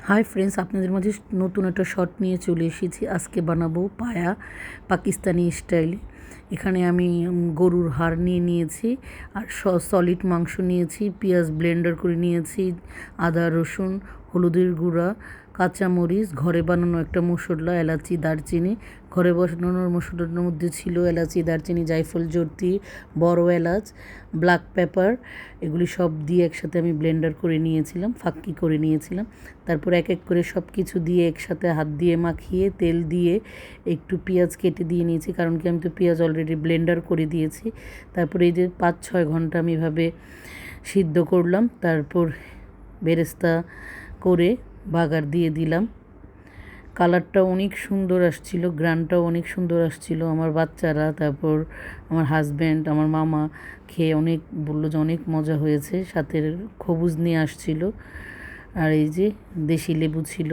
Hi friends, আপনাদের মাঝে নতুন একটা শট নিয়ে চলে এসেছি। আজকে বানাবো পায়া পাকিস্তানি স্টাইলে। এখানে আমি গরুর হাড় নিয়ে নিয়েছি, আর সলিড মাংস নিয়েছি, পেঁয়াজ ব্লেন্ডার করে নিয়েছি, আদা রসুন, হলুদের গুঁড়া, কাঁচামরিচ, ঘরে বানানো একটা মশলা, এলাচি, দারচিনি। ঘরে বানানোর মশলার মধ্যে ছিল এলাচি, দারচিনি, জায়ফল, জর্তি, বড় এলাচ, ব্ল্যাক পেপার। এগুলি সব দিয়ে একসাথে আমি ব্লেন্ডার করে নিয়েছিলাম, ফাঁকি করে নিয়েছিলাম। তারপর এক এক করে সব কিছু দিয়ে একসাথে হাত দিয়ে মাখিয়ে তেল দিয়ে একটু পেঁয়াজ কেটে দিয়ে নিয়েছি, কারণ কি আমি তো পেঁয়াজ অলরেডি ব্লেন্ডার করে দিয়েছি। তারপরে এই যে 5-6 ঘন্টা আমি এভাবে সিদ্ধ করলাম। তারপর বেরেস্তা করে বাগার দিয়ে দিলাম। কালারটা অনেক সুন্দর আসছিল, গ্রানটাও অনেক সুন্দর আসছিল। আমার বাচ্চারা, তারপর আমার হাজব্যান্ড, আমার মামা খেয়ে অনেক বললো যে অনেক মজা হয়েছে। সাথে খবুজ নিয়ে আসছিল, আর এই যে দেশি লেবু ছিল।